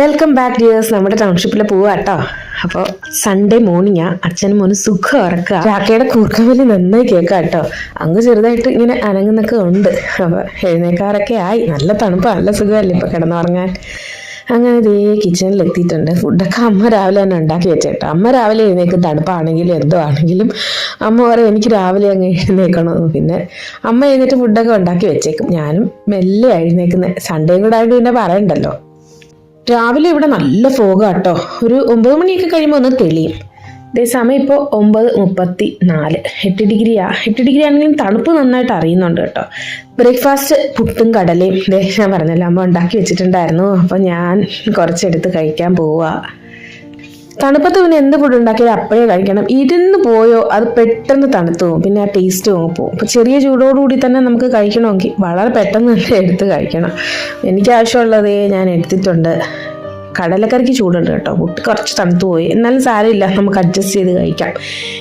Welcome back dears. നമ്മുടെ ടൗൺഷിപ്പിലെ പോവാട്ടോ. അപ്പോൾ സൺഡേ മോർണിംഗാ. അച്ഛനും മോനും സുഖം ഉറക്കുക. ചാക്കയുടെ കൂർക്കവലി നന്നായി കേൾക്കാം കേട്ടോ. അങ്ങ് ചെറുതായിട്ട് ഇങ്ങനെ അനങ്ങുന്നൊക്കെ ഉണ്ട്. അപ്പോൾ എഴുന്നേക്കാറൊക്കെ ആയി. നല്ല തണുപ്പ്, നല്ല സുഖമല്ലേ ഇപ്പോൾ കിടന്നുറങ്ങാൻ. അങ്ങനെ ദേ കിച്ചണിൽ എത്തിയിട്ടുണ്ട്. ഫുഡൊക്കെ അമ്മ രാവിലെ തന്നെ ഉണ്ടാക്കി വെച്ചേട്ടോ. അമ്മ രാവിലെ എഴുന്നേക്കും, തണുപ്പാണെങ്കിലും എന്തോ ആണെങ്കിലും അമ്മ പറയും എനിക്ക് രാവിലെ അങ്ങ് എഴുന്നേക്കണമെന്ന്. പിന്നെ അമ്മ എഴുന്നേറ്റ് ഫുഡൊക്കെ ഉണ്ടാക്കി വെച്ചേക്കും. ഞാനും മെല്ലെ എഴുന്നേക്കുന്നത്. സൺഡേയും കൂടെ ആയിട്ട് പിന്നെ പറയണ്ടല്ലോ. രാവിലെ ഇവിടെ നല്ല ഫോഗ് കേട്ടോ. ഒരു 9 മണിയൊക്കെ കഴിയുമ്പോൾ ഒന്ന് തെളിയും. ഇതേ സമയം ഇപ്പോൾ 9:34. 8 ഡിഗ്രിയാ. 8 ഡിഗ്രി ആണെങ്കിലും തണുപ്പ് നന്നായിട്ട് അറിയുന്നുണ്ട് കേട്ടോ. ബ്രേക്ക്ഫാസ്റ്റ് പുട്ടും കടലയും ഞാൻ പറഞ്ഞല്ലോ അമ്മ ഉണ്ടാക്കി വെച്ചിട്ടുണ്ടായിരുന്നു. അപ്പം ഞാൻ കുറച്ചെടുത്ത് കഴിക്കാൻ പോവുക. തണുപ്പത്ത് പിന്നെ എന്ത് ഫുഡ് ഉണ്ടാക്കിയാലും അപ്പോഴേ കഴിക്കണം. ഇരുന്ന് പോയോ അത് പെട്ടെന്ന് തണുത്തു പോകും, പിന്നെ ആ ടേസ്റ്റ് പോകും. അപ്പോൾ ചെറിയ ചൂടോടുകൂടി തന്നെ നമുക്ക് കഴിക്കണമെങ്കിൽ വളരെ പെട്ടെന്ന് തന്നെ എടുത്ത് കഴിക്കണം. എനിക്ക് ആവശ്യമുള്ളതേ ഞാൻ എടുത്തിട്ടുണ്ട്. കടലക്കറിക്ക് ചൂടുണ്ട് കേട്ടോ. പുട്ട് കുറച്ച് തണുത്തു പോയി, എന്നാലും സാരമില്ല, നമുക്ക് അഡ്ജസ്റ്റ് ചെയ്ത് കഴിക്കാം.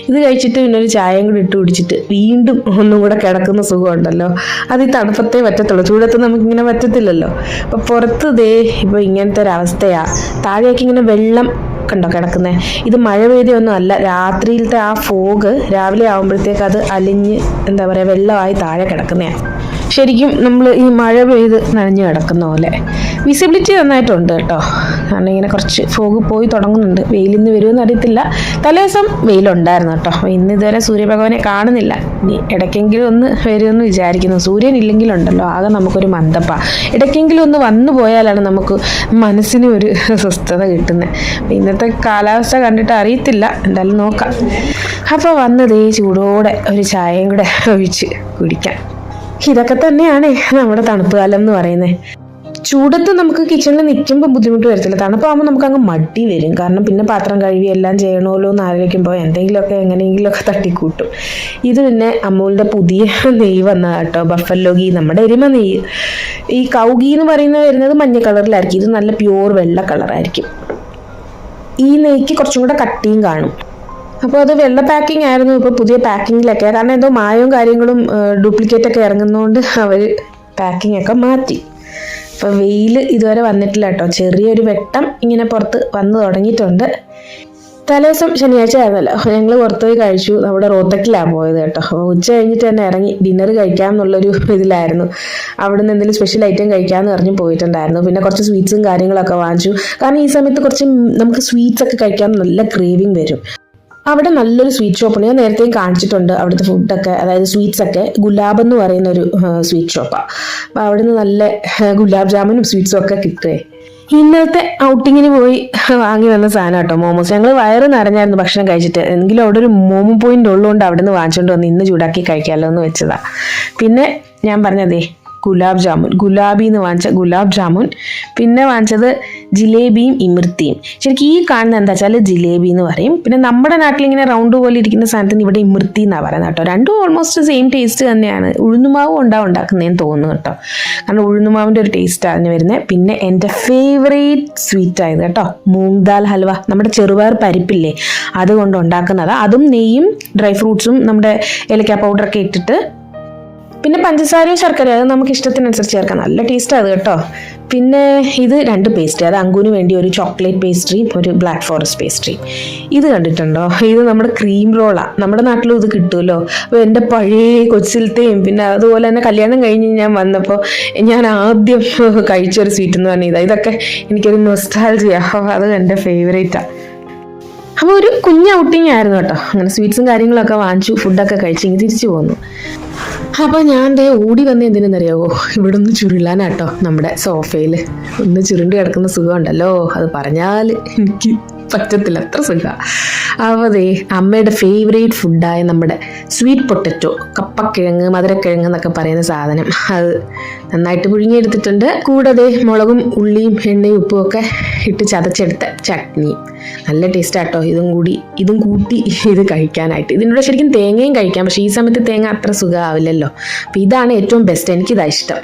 ഇത് കഴിച്ചിട്ട് പിന്നെ ഒരു ചായയും കൂടി ഇട്ട് കുടിച്ചിട്ട് വീണ്ടും ഒന്നും കൂടെ കിടക്കുന്ന സുഖമുണ്ടല്ലോ. അത് ഈ തണുപ്പത്തേ പറ്റത്തുള്ളൂ, ചൂടത്ത് നമുക്കിങ്ങനെ പറ്റത്തില്ലല്ലോ. അപ്പോൾ പുറത്ത് ദേ ഇപ്പോൾ ഇങ്ങനത്തെ ഒരവസ്ഥയാണ്. താഴേക്ക് ഇങ്ങനെ വെള്ളം കണ്ടോ കിടക്കുന്നത്. ഇത് മഴ പെയ്തൊന്നും അല്ല, രാത്രിയിലത്തെ ആ ഫോഗ് രാവിലെ ആകുമ്പോഴത്തേക്ക് അത് അലിഞ്ഞ് എന്താ പറയുക വെള്ളമായി താഴെ കിടക്കുന്നതാണ്. ശരിക്കും നമ്മൾ ഈ മഴ പെയ്ത് നനഞ്ഞ് കിടക്കുന്ന പോലെ. വിസിബിലിറ്റി നന്നായിട്ടുണ്ട് കേട്ടോ. കാരണം ഇങ്ങനെ കുറച്ച് ഫോഗ് പോയി തുടങ്ങുന്നുണ്ട്. വെയിലിന്ന് വരുമെന്ന് അറിയത്തില്ല. തലേദിവസം വെയിലുണ്ടായിരുന്നു കേട്ടോ. ഇന്ന് ഇതുവരെ സൂര്യഭഗവാനെ കാണുന്നില്ല. ഇനി ഇടയ്ക്കെങ്കിലും ഒന്ന് വരുമെന്ന് വിചാരിക്കുന്നു. സൂര്യൻ ഇല്ലെങ്കിലുണ്ടല്ലോ ആകെ നമുക്കൊരു മന്ദപ്പ. ഇടയ്ക്കെങ്കിലും ഒന്ന് വന്നു പോയാലാണ് നമുക്ക് മനസ്സിന് ഒരു സ്വസ്ഥത കിട്ടുന്നത്. ഇന്നത്തെ കാലാവസ്ഥ കണ്ടിട്ട് അറിയത്തില്ല, എന്തായാലും നോക്കാം. അപ്പോൾ വന്നതേ ചൂടോടെ ഒരു ചായയും കൂടെ ഒഴിച്ച് കുടിക്കാം. ഇതൊക്കെ തന്നെയാണ് നമ്മുടെ തണുപ്പ് കാലം എന്ന് പറയുന്നത്. ചൂടത്ത് നമുക്ക് കിച്ചണിൽ നിൽക്കുമ്പോൾ ബുദ്ധിമുട്ട് വരത്തില്ല. തണുപ്പാകുമ്പോൾ നമുക്ക് അങ്ങ് മടി വരും. കാരണം പിന്നെ പാത്രം കഴുകി എല്ലാം ചെയ്യണമല്ലോ എന്ന് ആലോചിക്കുമ്പോൾ എന്തെങ്കിലുമൊക്കെ എങ്ങനെയെങ്കിലുമൊക്കെ തട്ടിക്കൂട്ടും. ഇത് പിന്നെ അമൂലിൻ്റെ പുതിയ നെയ്യ് വന്നതാണ് കേട്ടോ. ബഫല്ലോ ഗീ, നമ്മുടെ എരുമ നെയ്യ്. ഈ കൗ ഗീ എന്ന് പറയുന്നത് വരുന്നത് മഞ്ഞ കളറിലായിരിക്കും. ഇത് നല്ല പ്യൂർ വെള്ള കളറായിരിക്കും. ഈ നെയ്ക്ക് കുറച്ചും കൂടെ കട്ടിയും കാണും. അപ്പോൾ അത് വെള്ള പാക്കിംഗ് ആയിരുന്നു. ഇപ്പോൾ പുതിയ പാക്കിങ്ങിലൊക്കെ കാരണം എന്തോ മായവും കാര്യങ്ങളും ഡ്യൂപ്ലിക്കേറ്റൊക്കെ ഇറങ്ങുന്നതുകൊണ്ട് അവർ പാക്കിംഗ് ഒക്കെ മാറ്റി. അപ്പോൾ വെയിൽ ഇതുവരെ വന്നിട്ടില്ല കേട്ടോ. ചെറിയൊരു വെട്ടം ഇങ്ങനെ പുറത്ത് വന്നു തുടങ്ങിയിട്ടുണ്ട്. തലേദിവസം ശനിയാഴ്ച ആയിരുന്നല്ലോ, ഞങ്ങൾ പുറത്തുപോയി കഴിച്ചു. നമ്മുടെ റോത്തക്കിലാണ് പോയത് കേട്ടോ. ഉച്ച കഴിഞ്ഞിട്ട് തന്നെ ഇറങ്ങി ഡിന്നർ കഴിക്കാമെന്നുള്ളൊരു ഇതിലായിരുന്നു. അവിടെ നിന്ന് എന്തെങ്കിലും സ്പെഷ്യൽ ഐറ്റം കഴിക്കാമെന്ന് പറഞ്ഞ് പോയിട്ടുണ്ടായിരുന്നു. പിന്നെ കുറച്ച് സ്വീറ്റ്സും കാര്യങ്ങളൊക്കെ വാങ്ങിച്ചു. കാരണം ഈ സമയത്ത് കുറച്ച് നമുക്ക് സ്വീറ്റ്സ് ഒക്കെ കഴിക്കാൻ നല്ല ക്രേവിങ് വരും. അവിടെ നല്ലൊരു സ്വീറ്റ് ഷോപ്പാണ്. ഞാൻ നേരത്തെയും കാണിച്ചിട്ടുണ്ട് അവിടുത്തെ ഫുഡൊക്കെ, അതായത് സ്വീറ്റ്സ് ഒക്കെ. ഗുലാബ് എന്ന് പറയുന്ന ഒരു സ്വീറ്റ് ഷോപ്പാണ്. അപ്പോൾ അവിടെ നിന്ന് നല്ല ഗുലാബ് ജാമുനും സ്വീറ്റ്സും ഒക്കെ കിട്ടുകയെ. ഇന്നത്തെ ഔട്ടിങ്ങിന് പോയി വാങ്ങി വന്ന സാധനം കേട്ടോ, മോമോസ്. ഞങ്ങൾ വയറ് നിറഞ്ഞായിരുന്നു ഭക്ഷണം കഴിച്ചിട്ട്. എങ്കിലും അവിടെ ഒരു മോമോ പോയിന്റ് ഉള്ളതുകൊണ്ട് അവിടെ നിന്ന് വാങ്ങിച്ചുകൊണ്ട് വന്ന് ഇന്ന് ചൂടാക്കി കഴിക്കാമല്ലോ എന്ന് വെച്ചതാണ്. പിന്നെ ഞാൻ പറഞ്ഞതേ ഗുലാബ് ജാമുൻ, ഗുലാബി എന്ന് വാങ്ങിച്ച ഗുലാബ് ജാമുൻ. പിന്നെ വാങ്ങിച്ചത് ജിലേബിയും ഇമിർത്തിയും. ശരിക്കും ഈ കാണുന്നത് എന്താ വെച്ചാൽ ജിലേബി എന്ന് പറയും. പിന്നെ നമ്മുടെ നാട്ടിലിങ്ങനെ റൗണ്ട് പോലെ ഇരിക്കുന്ന സാധനത്തിന് ഇവിടെ ഇമിർത്തി എന്നാണ് പറയുന്നത് കേട്ടോ. രണ്ടും ഓൾമോസ്റ്റ് സെയിം ടേസ്റ്റ് തന്നെയാണ്. ഉഴുന്നുമാവ് ഉണ്ടാക്കുന്നതെന്ന് തോന്നുന്നു കേട്ടോ. കാരണം ഉഴുന്നുമാവിൻ്റെ ഒരു ടേസ്റ്റാണ് അതിന് വരുന്നത്. പിന്നെ എൻ്റെ ഫേവറേറ്റ് സ്വീറ്റ് ആയത് കേട്ടോ, മൂങ് ദാൽ ഹൽവ. നമ്മുടെ ചെറുപയർ പരിപ്പില്ലേ അതുകൊണ്ട് ഉണ്ടാക്കുന്നതാണ്. അതും നെയ്യും ഡ്രൈ ഫ്രൂട്ട്സും നമ്മുടെ ഏലക്ക പൗഡറൊക്കെ ഇട്ടിട്ട്, പിന്നെ പഞ്ചസാരയോ ശർക്കരയോ അത് നമുക്ക് ഇഷ്ടത്തിനനുസരിച്ച് ചേർക്കാം. നല്ല ടേസ്റ്റാണ് അത് കേട്ടോ. പിന്നെ ഇത് 2 പേസ്ട്രി. അത് അങ്കുവിന് വേണ്ടി ഒരു ചോക്ലേറ്റ് പേസ്ട്രിയും ഒരു ബ്ലാക്ക് ഫോറസ്റ്റ് പേസ്ട്രിയും. ഇത് കണ്ടിട്ടുണ്ടോ? ഇത് നമ്മുടെ ക്രീം റോളാണ്. നമ്മുടെ നാട്ടിലും ഇത് കിട്ടുമല്ലോ. അപ്പോൾ എൻ്റെ പഴയ കൊച്ചിലത്തെയും പിന്നെ അതുപോലെ തന്നെ കല്യാണം കഴിഞ്ഞ് ഞാൻ വന്നപ്പോൾ ഞാൻ ആദ്യം കഴിച്ചൊരു സ്വീറ്റ് എന്ന് പറഞ്ഞാൽ ഇതൊക്കെ എനിക്കൊരു നൊസ്റ്റാൾജിയ. അത് എൻ്റെ ഫേവറേറ്റാണ്. അപ്പോൾ ഒരു കുഞ്ഞ് ഔട്ടിങ് ആയിരുന്നു കേട്ടോ. അങ്ങനെ സ്വീറ്റ്സും കാര്യങ്ങളൊക്കെ വാങ്ങിച്ചു, ഫുഡൊക്കെ കഴിച്ച് ഇങ്ങനെ തിരിച്ചു പോന്നു. അപ്പോൾ ഞാൻ ഓടി വന്ന എന്തിനെന്നറിയാവോ, ഇവിടെ ഒന്ന് ചുരുളാനാട്ടോ. നമ്മുടെ സോഫയിൽ ഒന്ന് ചുരുണ്ട് കിടക്കുന്ന സുഖമുണ്ടല്ലോ, അത് പറഞ്ഞാൽ എനിക്ക് പറ്റത്തില്ല, അത്ര സുഖമാണ്. അപ്പോൾ അമ്മയുടെ ഫേവറേറ്റ് ഫുഡായ നമ്മുടെ സ്വീറ്റ് പൊട്ടറ്റോ, കപ്പക്കിഴങ്ങ്, മധുരക്കിഴങ്ങ് എന്നൊക്കെ പറയുന്ന സാധനം, അത് നന്നായിട്ട് പുഴുങ്ങിയെടുത്തിട്ടുണ്ട്. കൂടാതെ മുളകും ഉള്ളിയും എണ്ണയും ഉപ്പും ഒക്കെ ഇട്ട് ചതച്ചെടുത്ത ചട്നി. നല്ല ടേസ്റ്റാട്ടോ. ഇതും കൂട്ടി ഇത് കഴിക്കാനായിട്ട്. ഇതിനോട് ശരിക്കും തേങ്ങയും കഴിക്കാം, പക്ഷേ ഈ സമയത്ത് തേങ്ങ അത്ര സുഖമാവില്ലല്ലോ. അപ്പോൾ ഇതാണ് ഏറ്റവും ബെസ്റ്റ്, എനിക്കിതാണ് ഇഷ്ടം.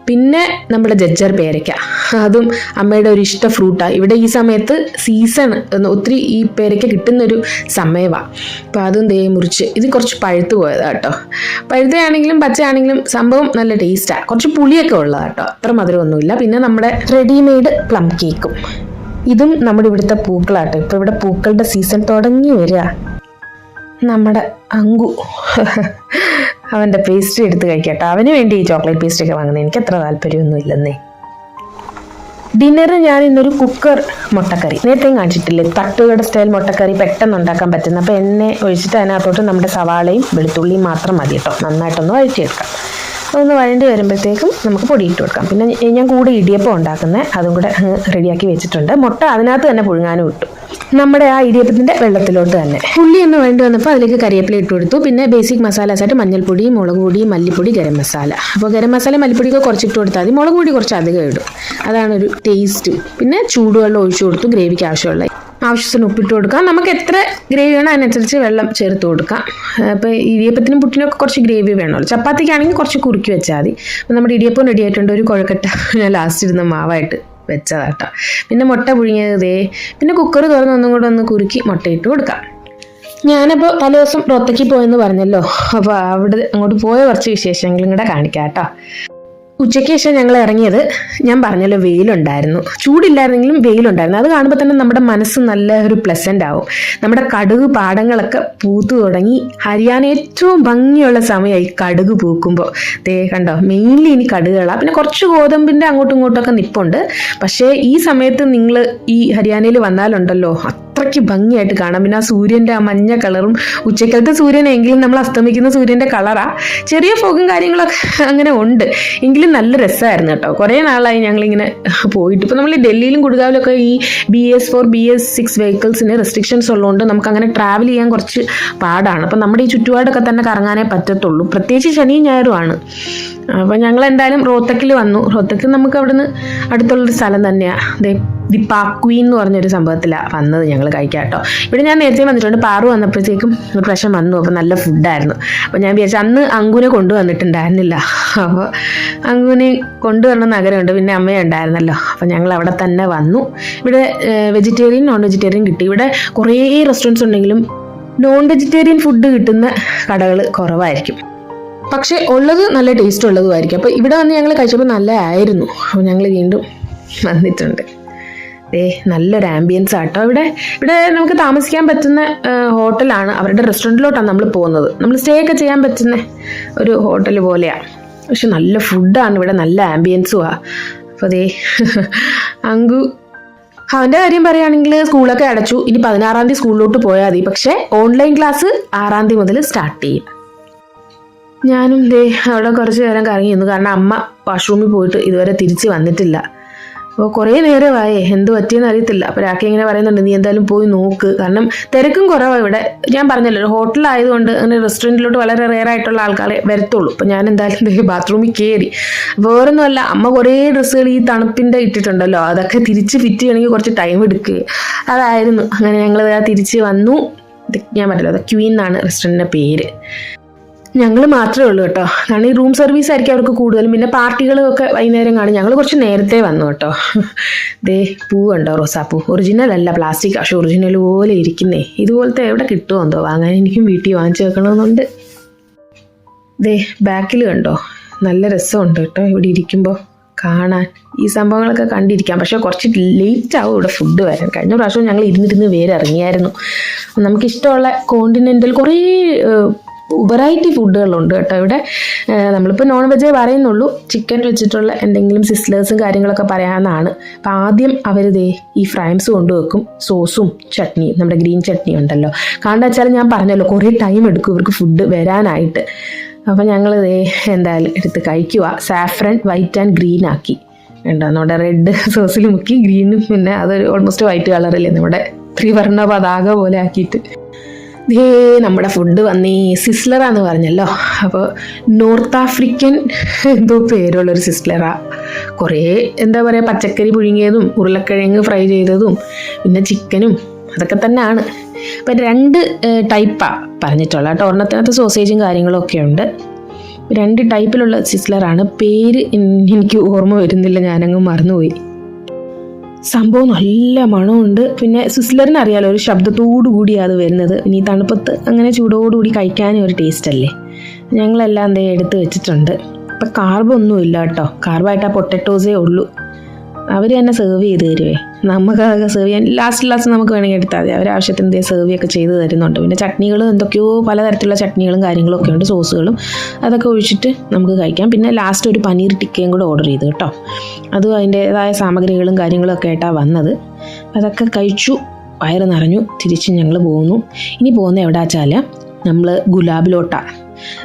പിന്നെ നമ്മുടെ ജജ്ജർ പേരയ്ക്ക, അതും അമ്മയുടെ ഒരു ഇഷ്ട ഫ്രൂട്ടാണ്. ഇവിടെ ഈ സമയത്ത് സീസൺ ഒത്തിരി ഈ പേരയ്ക്ക കിട്ടുന്നൊരു സമയമാണ്. അപ്പോൾ അതും മുറിച്ച്, ഇത് കുറച്ച് പഴുത്ത് പോയതാണ് കേട്ടോ. പഴുത്തയാണെങ്കിലും പച്ചയാണെങ്കിലും സംഭവം നല്ല ടേസ്റ്റാണ്. കുറച്ച് പുളിയൊക്കെ ഉള്ളതാണ് കേട്ടോ, അത്ര മധുരമൊന്നുമില്ല. പിന്നെ നമ്മുടെ റെഡിമെയ്ഡ് പ്ലം കേക്കും. ഇതും നമ്മുടെ ഇവിടുത്തെ പൂക്കളാട്ടോ. ഇപ്പം ഇവിടെ പൂക്കളുടെ സീസൺ തുടങ്ങി വരിക. നമ്മുടെ അങ്കു അവൻ്റെ പേസ്ട്രി എടുത്ത് കഴിക്കട്ടോ. അവന് വേണ്ടി ഈ ചോക്ലേറ്റ് പേസ്ട്രി ഒക്കെ വാങ്ങുന്നത് എനിക്ക് അത്ര താല്പര്യമൊന്നും ഇല്ലെന്നേ. ഡിന്നർ ഞാൻ ഇന്നൊരു കുക്കർ മുട്ടക്കറി, നേരത്തെയും കാണിച്ചിട്ടില്ലേ, തട്ടുകട സ്റ്റൈൽ മുട്ടക്കറി പെട്ടെന്ന് ഉണ്ടാക്കാൻ പറ്റുന്ന. അപ്പോൾ എണ്ണ ഒഴിച്ചിട്ട് അതിനകത്തോട്ട് നമ്മുടെ സവാളയും വെളുത്തുള്ളിയും മാത്രം മതി കേട്ടോ. നന്നായിട്ടൊന്ന് വഴറ്റിയെടുക്കാം. അതൊന്ന് വഴണ്ടി വരുമ്പോഴത്തേക്കും നമുക്ക് പൊടിയിട്ട് കൊടുക്കാം. പിന്നെ ഞാൻ കൂടെ ഇടിയപ്പം ഉണ്ടാക്കുന്നത്, അതും കൂടെ റെഡിയാക്കി വെച്ചിട്ടുണ്ട്. മുട്ട അതിനകത്ത് തന്നെ പുഴുങ്ങാനും ഇട്ടു, നമ്മുടെ ആ ഇടിയപ്പത്തിൻ്റെ വെള്ളത്തിലോട്ട് തന്നെ. ഉള്ളി ഒന്ന് വേണ്ടി വന്നപ്പോൾ അതിലേക്ക് കറിവേപ്പില ഇട്ട് കൊടുത്തു. പിന്നെ ബേസിക് മസാലാസായിട്ട് മഞ്ഞൾപ്പൊടി, മുളക് പൊടി, മല്ലിപ്പൊടി, ഗരം മസാല. അപ്പോൾ ഗരം മസാല മല്ലിപ്പൊടിയൊക്കെ കുറച്ചിട്ട് കൊടുത്താൽ മതി, മുളക് പൊടി കുറച്ച് അധികം ഇടും, അതാണ് ഒരു ടേസ്റ്റ്. പിന്നെ ചൂടുവെള്ളം ഒഴിച്ചു കൊടുത്തു, ഗ്രേവിക്ക് ആവശ്യത്തിന് ഉപ്പിട്ട് കൊടുക്കാം. നമുക്ക് എത്ര ഗ്രേവി വേണോ അതിനനുസരിച്ച് വെള്ളം ചേർത്ത് കൊടുക്കാം. അപ്പോൾ ഇടിയപ്പത്തിനും പുട്ടിനൊക്കെ കുറച്ച് ഗ്രേവി വേണമല്ലോ. ചപ്പാത്തിക്കാണെങ്കിൽ കുറച്ച് കുറുക്കി വെച്ചാൽ മതി. അപ്പോൾ നമ്മുടെ ഇടിയപ്പം റെഡി ആയിട്ടുണ്ട്. ഒരു കുഴക്കട്ട ഞാൻ ലാസ്റ്റ് ഇരുന്ന മാവായിട്ട് വെച്ചതാട്ടോ. പിന്നെ മുട്ട പുഴുങ്ങിയത്, പിന്നെ കുക്കർ തുറന്ന് ഒന്നും കൂടെ ഒന്ന് കുറുക്കി മുട്ടയിട്ട് കൊടുക്കാം. ഞാനപ്പോൾ തലേ ദിവസം റോത്തക്ക് പോയെന്ന് പറഞ്ഞല്ലോ, അപ്പോൾ അവിടെ അങ്ങോട്ട് പോയ കുറച്ച് വിശേഷങ്ങളും കൂടെ കാണിക്കാം കേട്ടോ. ഉച്ചയ്ക്ക് ശേഷം ഞങ്ങൾ ഇറങ്ങിയത്, ഞാൻ പറഞ്ഞല്ലോ വെയിലുണ്ടായിരുന്നു, ചൂടില്ലായിരുന്നെങ്കിലും വെയിലുണ്ടായിരുന്നു. അത് കാണുമ്പോൾ തന്നെ നമ്മുടെ മനസ്സ് നല്ല ഒരു പ്ലസൻ്റ് ആവും. നമ്മുടെ കടുക് പാടങ്ങളൊക്കെ പൂത്തു തുടങ്ങി. ഹരിയാന ഏറ്റവും ഭംഗിയുള്ള സമയമായി കടുക് പൂക്കുമ്പോൾ. കണ്ടോ, മെയിൻലി ഇനി കടുകുകളാണ്. പിന്നെ കുറച്ച് ഗോതമ്പിൻ്റെ അങ്ങോട്ടും ഇങ്ങോട്ടൊക്കെ നിപ്പുണ്ട്. പക്ഷേ ഈ സമയത്ത് നിങ്ങൾ ഈ ഹരിയാനയിൽ വന്നാലുണ്ടല്ലോ അത്രയ്ക്ക് ഭംഗിയായിട്ട് കാണാം. പിന്നെ ആ സൂര്യൻ്റെ ആ മഞ്ഞ കളറും, ഉച്ചക്കലത്തെ സൂര്യനെങ്കിലും നമ്മൾ അസ്തമിക്കുന്ന സൂര്യൻ്റെ കളറാണ്. ചെറിയ ഫോഗും കാര്യങ്ങളൊക്കെ അങ്ങനെ ഉണ്ട്, എങ്കിലും നല്ല രസമായിരുന്നു കേട്ടോ. കുറേ നാളായി ഞങ്ങളിങ്ങനെ പോയിട്ട്. ഇപ്പോൾ നമ്മൾ ഡൽഹിയിലും ഗുഡ്ഗാവിലൊക്കെ ഈ BS4 BS6 വെഹിക്കിൾസിന് റെസ്ട്രിക്ഷൻസ് ഉള്ളതുകൊണ്ട് നമുക്ക് അങ്ങനെ ട്രാവൽ ചെയ്യാൻ കുറച്ച് പാടാണ്. അപ്പം നമ്മുടെ ഈ ചുറ്റുപാടൊക്കെ തന്നെ കറങ്ങാനേ പറ്റത്തുള്ളൂ, പ്രത്യേകിച്ച് ശനിയും ഞായറുമാണ്. അപ്പം ഞങ്ങൾ എന്തായാലും റോത്തക്കിൽ വന്നു. റോത്തക്ക് നമുക്ക് അവിടുന്ന് അടുത്തുള്ളൊരു സ്ഥലം തന്നെയാണ്. ദി പാക്വീൻ എന്ന് പറഞ്ഞൊരു സംഭവത്തിലാണ് വന്നത് ഞങ്ങൾ കഴിക്കാം കേട്ടോ. ഇവിടെ ഞാൻ നേരത്തെ വന്നിട്ടുണ്ട്. പാറു വന്നപ്പോഴത്തേക്കും ഒരു പ്രാവശ്യം വന്നു. അപ്പോൾ നല്ല ഫുഡായിരുന്നു. അപ്പോൾ ഞാൻ വിചാരിച്ചു, അന്ന് അങ്കുവിനെ കൊണ്ടുവന്നിട്ടുണ്ടായിരുന്നില്ല. അപ്പോൾ അങ്കുവിനെ കൊണ്ടുവരണം നഗരമുണ്ട്, പിന്നെ അമ്മയുണ്ടായിരുന്നല്ലോ. അപ്പോൾ ഞങ്ങൾ അവിടെ തന്നെ വന്നു. ഇവിടെ വെജിറ്റേറിയൻ നോൺ വെജിറ്റേറിയൻ കിട്ടി. ഇവിടെ കുറേ റെസ്റ്റോറൻറ്റ്സ് ഉണ്ടെങ്കിലും നോൺ വെജിറ്റേറിയൻ ഫുഡ് കിട്ടുന്ന കടകൾ കുറവായിരിക്കും, പക്ഷേ ഉള്ളത് നല്ല ടേസ്റ്റ് ഉള്ളതുമായിരിക്കും. അപ്പോൾ ഇവിടെ വന്ന് ഞങ്ങൾ കഴിച്ചപ്പോൾ നല്ല ആയിരുന്നു. അപ്പോൾ ഞങ്ങൾ വീണ്ടും വന്നിട്ടുണ്ട്. നല്ലൊരു ആംബിയൻസ് ആട്ടോ. ഇവിടെ നമുക്ക് താമസിക്കാൻ പറ്റുന്ന ഹോട്ടലാണ്. അവരുടെ റെസ്റ്റോറൻറ്റിലോട്ടാണ് നമ്മൾ പോകുന്നത്. നമ്മൾ സ്റ്റേ ഒക്കെ ചെയ്യാൻ പറ്റുന്ന ഒരു ഹോട്ടൽ പോലെയാണ്. പക്ഷെ നല്ല ഫുഡാണ് ഇവിടെ, നല്ല ആംബിയൻസുമാണ്. അപ്പോൾ അങ്കു അവൻ്റെ കാര്യം പറയുകയാണെങ്കിൽ സ്കൂളൊക്കെ അടച്ചു. ഇനി 16-ാം തീയതി സ്കൂളിലോട്ട് പോയാൽ മതി. പക്ഷേ ഓൺലൈൻ ക്ലാസ് 6-ാം തീയതി മുതൽ സ്റ്റാർട്ട് ചെയ്യും. ഞാനും അവിടെ കുറച്ച് നേരം കറങ്ങി നിന്നു. കാരണം അമ്മ വാഷ്റൂമിൽ പോയിട്ട് ഇതുവരെ തിരിച്ച് വന്നിട്ടില്ല. അപ്പോൾ കുറേ നേരമായി, എന്ത് പറ്റിയെന്ന് അറിയത്തില്ല. അപ്പോൾ രാഖി ഇങ്ങനെ പറയുന്നുണ്ട്, നീ എന്തായാലും പോയി നോക്ക്, കാരണം തിരക്കും കുറവാണ് ഇവിടെ. ഞാൻ പറഞ്ഞല്ലോ, ഒരു ഹോട്ടലായതുകൊണ്ട് അങ്ങനെ റെസ്റ്റോറൻറ്റിലോട്ട് വളരെ റെയർ ആയിട്ടുള്ള ആൾക്കാരെ വരത്തുള്ളൂ. അപ്പോൾ ഞാൻ എന്തായാലും ബാത്റൂമിൽ കയറി. വേറൊന്നുമല്ല, അമ്മ കുറേ ഡ്രസ്സുകൾ ഈ തണുപ്പിൻ്റെ ഇട്ടിട്ടുണ്ടല്ലോ, അതൊക്കെ തിരിച്ച് ഫിറ്റ് ചെയ്യണമെങ്കിൽ കുറച്ച് ടൈം എടുക്കുക. അതായിരുന്നു. അങ്ങനെ ഞങ്ങൾ തിരിച്ച് വന്നു. ഞാൻ പറഞ്ഞല്ലോ, അത് ക്വീൻ എന്നാണ് റെസ്റ്റോറൻറ്റിൻ്റെ പേര്. ഞങ്ങൾ മാത്രമേ ഉള്ളൂ കേട്ടോ, കാരണം ഈ റൂം സർവീസ് ആയിരിക്കും അവർക്ക് കൂടുതലും. പിന്നെ പാർട്ടികളൊക്കെ വൈകുന്നേരം കാണും. ഞങ്ങൾ കുറച്ച് നേരത്തെ വന്നു കേട്ടോ. പൂ കണ്ടോ, റോസാപ്പൂ. ഒറിജിനൽ അല്ല, പ്ലാസ്റ്റിക്. പക്ഷെ ഒറിജിനൽ പോലെ ഇരിക്കുന്നേ. ഇതുപോലത്തെ എവിടെ കിട്ടുമോ എന്തോ, വാങ്ങാൻ എനിക്കും വീട്ടിൽ വാങ്ങിച്ചു വെക്കണമെന്നുണ്ട്. ബാക്കിൽ കണ്ടോ, നല്ല രസമുണ്ട് കേട്ടോ ഇവിടെ ഇരിക്കുമ്പോൾ കാണാൻ. ഈ സംഭവങ്ങളൊക്കെ കണ്ടിരിക്കാം. പക്ഷേ കുറച്ച് ലേറ്റ് ആവും ഇവിടെ ഫുഡ് വരാൻ. കഴിഞ്ഞ പ്രാവശ്യം ഞങ്ങൾ ഇരുന്നിരുന്ന് വേറെ ഇറങ്ങിയായിരുന്നു. നമുക്കിഷ്ടമുള്ള കോണ്ടിനെൻ്റൽ കുറേ വെറൈറ്റി ഫുഡുകളുണ്ട് കേട്ടോ ഇവിടെ. നമ്മളിപ്പോൾ നോൺ വെജേ പറയുന്നുള്ളൂ. ചിക്കൻ വെച്ചിട്ടുള്ള എന്തെങ്കിലും സിസ്ലേഴ്സും കാര്യങ്ങളൊക്കെ പറയാമെന്നാണ്. അപ്പോൾ ആദ്യം അവർ ഈ ഫ്രൈംസ് കൊണ്ടുവെക്കും, സോസും ചട്നിയും, നമ്മുടെ ഗ്രീൻ ചട്നി ഉണ്ടല്ലോ. കാരണം വെച്ചാൽ ഞാൻ പറഞ്ഞല്ലോ, കുറേ ടൈം എടുക്കും ഇവർക്ക് ഫുഡ് വരാനായിട്ട്. അപ്പോൾ ഞങ്ങൾ എന്തായാലും എടുത്ത് കഴിക്കുക. സാഫ്രൻ വൈറ്റ് ആൻഡ് ഗ്രീൻ ആക്കി വേണ്ട, നമ്മുടെ റെഡ് സോസിൽ മുക്കി ഗ്രീനും, പിന്നെ അതൊരു ഓൾമോസ്റ്റ് വൈറ്റ് കളറില്ലേ, നമ്മുടെ ത്രിവർണ്ണ പതാക പോലെ ആക്കിയിട്ട് നമ്മുടെ ഫുഡ് വന്നേ. സിസ്ലറാന്ന് പറഞ്ഞല്ലോ. അപ്പോൾ നോർത്ത് ആഫ്രിക്കൻ എന്തോ പേരുള്ളൊരു സിസ്ലറാ. കുറേ എന്താ പറയുക, പച്ചക്കറി പുഴുങ്ങിയതും ഉരുളക്കിഴങ്ങ് ഫ്രൈ ചെയ്തതും പിന്നെ ചിക്കനും അതൊക്കെ തന്നെയാണ്. അപ്പം 2 ടൈപ്പാണ് പറഞ്ഞിട്ടുള്ളത് കേട്ടോ. ഒരെണ്ണത്തിനകത്ത് സോസേജും കാര്യങ്ങളും ഒക്കെ ഉണ്ട്. 2 ടൈപ്പിലുള്ള സിസ്ലറാണ്. പേര് എനിക്ക് ഓർമ്മ വരുന്നില്ല, ഞാനങ്ങ് മറന്നുപോയി. സംഭവം നല്ല മണമുണ്ട്. പിന്നെ സിസ്ലറിന് അറിയാലോ, ഒരു ശബ്ദത്തോടു കൂടിയാണ് അത് വരുന്നത്. ഇനി തണുപ്പത്ത് അങ്ങനെ ചൂടോടുകൂടി കഴിക്കാനും ഒരു ടേസ്റ്റ് അല്ലേ. ഞങ്ങളെല്ലാം എടുത്ത് വെച്ചിട്ടുണ്ട്. ഇപ്പം കാർബൊന്നുമില്ല കേട്ടോ, കാർബായിട്ട് ആ പൊട്ടറ്റോസേ ഉള്ളൂ. അവർ തന്നെ സെർവ് ചെയ്ത് തരുവേ. നമുക്ക് അതൊക്കെ സെർവ് ചെയ്യാൻ ലാസ്റ്റ് നമുക്ക് വേണമെങ്കിൽ എടുത്താൽ മതി. അവർ ആവശ്യത്തിന് എന്തേ സെർവ് ഒക്കെ ചെയ്ത് തരുന്നുണ്ട്. പിന്നെ ചട്നികൾ എന്തൊക്കെയോ പലതരത്തിലുള്ള ചട്നികളും കാര്യങ്ങളും ഒക്കെ ഉണ്ട്, സോസുകളും അതൊക്കെ ഒഴിച്ചിട്ട് നമുക്ക് കഴിക്കാം. പിന്നെ ലാസ്റ്റ് ഒരു പനീർ ടിക്കയും കൂടെ ഓർഡർ ചെയ്തു കേട്ടോ. അതും അതിൻ്റേതായ സാമഗ്രികളും കാര്യങ്ങളും ഒക്കെ ആയിട്ടാണ് വന്നത്. അതൊക്കെ കഴിച്ചു, വയറ് നിറഞ്ഞു. തിരിച്ച് ഞങ്ങൾ പോകുന്നു. ഇനി പോകുന്ന എവിടെ വെച്ചാൽ നമ്മൾ ഗുലാബിലോട്ടാണ്.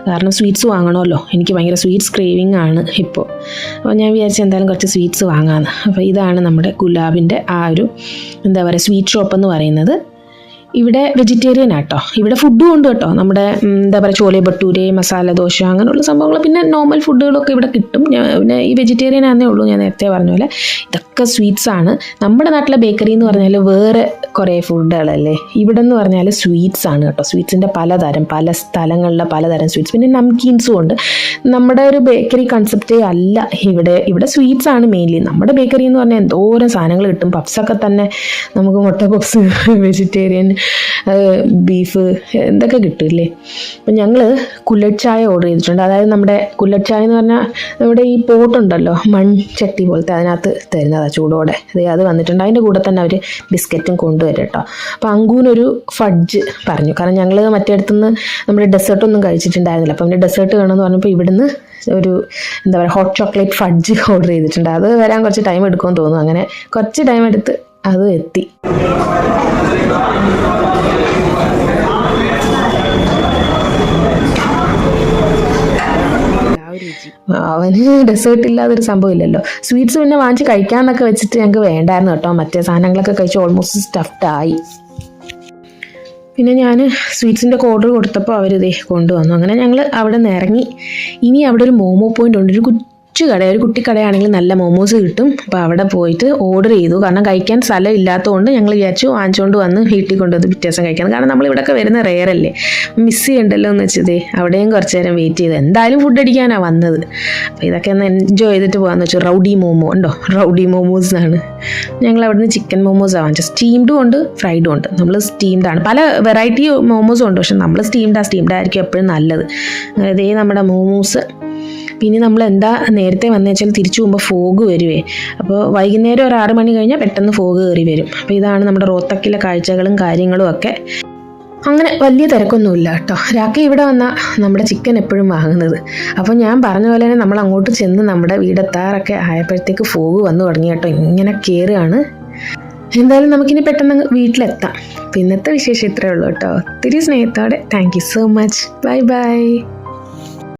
കാരണം സ്വീറ്റ്സ് വാങ്ങണമല്ലോ. എനിക്ക് ഭയങ്കര സ്വീറ്റ്സ് ക്രേവിങ് ആണ് ഇപ്പോൾ. അപ്പോൾ ഞാൻ വിചാരിച്ചു എന്തായാലും കുറച്ച് സ്വീറ്റ്സ് വാങ്ങാമെന്ന്. അപ്പോൾ ഇതാണ് നമ്മുടെ ഗുലാബിൻ്റെ ആ ഒരു എന്താ പറയുക സ്വീറ്റ് ഷോപ്പ് എന്ന് പറയുന്നത്. ഇവിടെ വെജിറ്റേറിയൻ ആട്ടോ. ഇവിടെ ഫുഡും ഉണ്ട് കേട്ടോ. നമ്മുടെ എന്താ പറയുക ചോലെ ഭട്ടൂരെ, മസാല ദോശ, അങ്ങനെയുള്ള സംഭവങ്ങൾ, പിന്നെ നോർമൽ ഫുഡുകളൊക്കെ ഇവിടെ കിട്ടും. പിന്നെ ഈ വെജിറ്റേറിയൻ ആണെന്നേ ഉള്ളൂ. ഞാൻ നേരത്തെ പറഞ്ഞ പോലെ ഇതൊക്കെ സ്വീറ്റ്സ് ആണ്. നമ്മുടെ നാട്ടിലെ ബേക്കറി എന്ന് പറഞ്ഞാൽ വേറെ കുറേ ഫുഡുകളല്ലേ. ഇവിടെ എന്ന് പറഞ്ഞാൽ സ്വീറ്റ്സ് ആണ് കേട്ടോ. സ്വീറ്റ്സിൻ്റെ പലതരം, പല സ്ഥലങ്ങളിലെ പലതരം സ്വീറ്റ്സ്, പിന്നെ നംകീൻസും ഉണ്ട്. നമ്മുടെ ഒരു ബേക്കറി കൺസെപ്റ്റേ അല്ല ഇവിടെ സ്വീറ്റ്സ് ആണ് മെയിൻലി. നമ്മുടെ ബേക്കറി എന്ന് പറഞ്ഞാൽ എന്തോരം സാധനങ്ങൾ കിട്ടും. പപ്സൊക്കെ തന്നെ നമുക്ക് മുട്ട പപ്സ്, വെജിറ്റേറിയൻ, ബീഫ്, എന്തൊക്കെ കിട്ടില്ലേ. അപ്പം ഞങ്ങൾ കുല്ലറ്റ് ചായ ഓർഡർ ചെയ്തിട്ടുണ്ട്. അതായത് നമ്മുടെ കുല്ലറ്റ് ചായ എന്ന് പറഞ്ഞാൽ നമ്മുടെ ഈ പോട്ടുണ്ടല്ലോ, മൺചട്ടി പോലത്തെ, അതിനകത്ത് തരുന്നതാണ് ചൂടോടെ. അത് വന്നിട്ടുണ്ട്. അതിൻ്റെ കൂടെ തന്നെ അവർ ബിസ്ക്കറ്റും കൊണ്ടുവരും കേട്ടോ. അപ്പോൾ അങ്കൂനൊരു ഫഡ്ജ് പറഞ്ഞു. കാരണം ഞങ്ങൾ മറ്റേടത്തുനിന്ന് നമ്മുടെ ഡെസേർട്ടൊന്നും കഴിച്ചിട്ടുണ്ടായിരുന്നില്ല. അപ്പം അവൻ്റെ ഡെസേർട്ട് വേണമെന്ന് പറഞ്ഞപ്പോൾ ഇവിടുന്ന് ഒരു എന്താ പറയുക ഹോട്ട് ചോക്ലേറ്റ് ഫഡ്ജ് ഓർഡർ ചെയ്തിട്ടുണ്ട്. അത് വരാൻ കുറച്ച് ടൈം എടുക്കുമെന്ന് തോന്നുന്നു. അങ്ങനെ കുറച്ച് ടൈം എടുത്ത് അത് എത്തി. അവന് ഡെസേർട്ട് ഇല്ലാതൊരു സംഭവം ഇല്ലല്ലോ. സ്വീറ്റ്സ് പിന്നെ വാങ്ങിച്ച് കഴിക്കാമെന്നൊക്കെ വെച്ചിട്ട് ഞങ്ങൾക്ക് വേണ്ടായിരുന്നു കേട്ടോ. മറ്റേ സാധനങ്ങളൊക്കെ കഴിച്ച് ഓൾമോസ്റ്റ് സ്റ്റഫ്ഡ് ആയി. പിന്നെ ഞാൻ സ്വീറ്റ്സിൻ്റെ ഓർഡർ കൊടുത്തപ്പോൾ അവരിതേ കൊണ്ടുവന്നു. അങ്ങനെ ഞങ്ങൾ അവിടെ നിന്ന് ഇറങ്ങി. ഇനി അവിടെ ഒരു മോമോ പോയിൻ്റ് ഉണ്ട്. ഒരു കുട്ടിക്കടയാണെങ്കിൽ നല്ല മോമോസ് കിട്ടും. അപ്പോൾ അവിടെ പോയിട്ട് ഓർഡർ ചെയ്തു. കാരണം കഴിക്കാൻ സ്ഥലം ഇല്ലാത്തതുകൊണ്ട് ഞങ്ങൾ വിചാരിച്ചു വാങ്ങിച്ചുകൊണ്ട് വന്ന് വീട്ടിൽ കൊണ്ടുവന്ന് പിറ്റേ ദിവസം കഴിക്കണം. കാരണം നമ്മൾ ഇവിടെയൊക്കെ വരുന്ന റെയറല്ലേ, മിസ് ചെയ്യണ്ടല്ലോ എന്ന് വെച്ചതേ അവിടെയും കുറച്ച് നേരം വെയിറ്റ് ചെയ്ത്. എന്തായാലും ഫുഡ് അടിക്കാനാണ് വന്നത്. അപ്പോൾ ഇതൊക്കെ ഒന്ന് എൻജോയ് ചെയ്തിട്ട് പോകാമെന്ന് വെച്ചു. റൗഡി മോമോ ഉണ്ടോ, റൗഡി മോമോസ് ആണ്. ഞങ്ങൾ അവിടെ നിന്ന് ചിക്കൻ മോമോസാണ് വാങ്ങിച്ചത്. സ്റ്റീംഡും ഉണ്ട്, ഫ്രൈഡും ഉണ്ട്. നമ്മൾ സ്റ്റീംഡാണ്. പല വെറൈറ്റി മോമോസും ഉണ്ട്, പക്ഷെ നമ്മൾ സ്റ്റീംഡായിരിക്കും എപ്പോഴും നല്ലത്. അതേ നമ്മുടെ മോമോസ്. പിന്നെ നമ്മൾ എന്താ നേരത്തെ വന്നു വെച്ചാൽ തിരിച്ചു പോകുമ്പോൾ ഫോഗ് വരുവേ. അപ്പോൾ വൈകുന്നേരം ഒരു 6 മണി കഴിഞ്ഞാൽ പെട്ടെന്ന് ഫോഗ് കയറി വരും. അപ്പോൾ ഇതാണ് നമ്മുടെ റോത്തക്കിലെ കാഴ്ചകളും കാര്യങ്ങളും ഒക്കെ. അങ്ങനെ വലിയ തിരക്കൊന്നുമില്ല കേട്ടോ. രാത്രി ഇവിടെ വന്നാൽ നമ്മുടെ ചിക്കൻ എപ്പോഴും വാങ്ങുന്നത്. അപ്പോൾ ഞാൻ പറഞ്ഞ പോലെ തന്നെ നമ്മൾ അങ്ങോട്ട് ചെന്ന് നമ്മുടെ വീടെത്താറൊക്കെ ആയപ്പോഴത്തേക്ക് ഫോഗ് വന്നു തുടങ്ങി കേട്ടോ. ഇങ്ങനെ കയറുകയാണ്. എന്തായാലും നമുക്കിനി പെട്ടെന്ന് വീട്ടിലെത്താം. ഇന്നത്തെ വിശേഷം ഇത്രയേ ഉള്ളൂ കേട്ടോ. ഒത്തിരി സ്നേഹത്തോടെ thank you so much. Bye bye.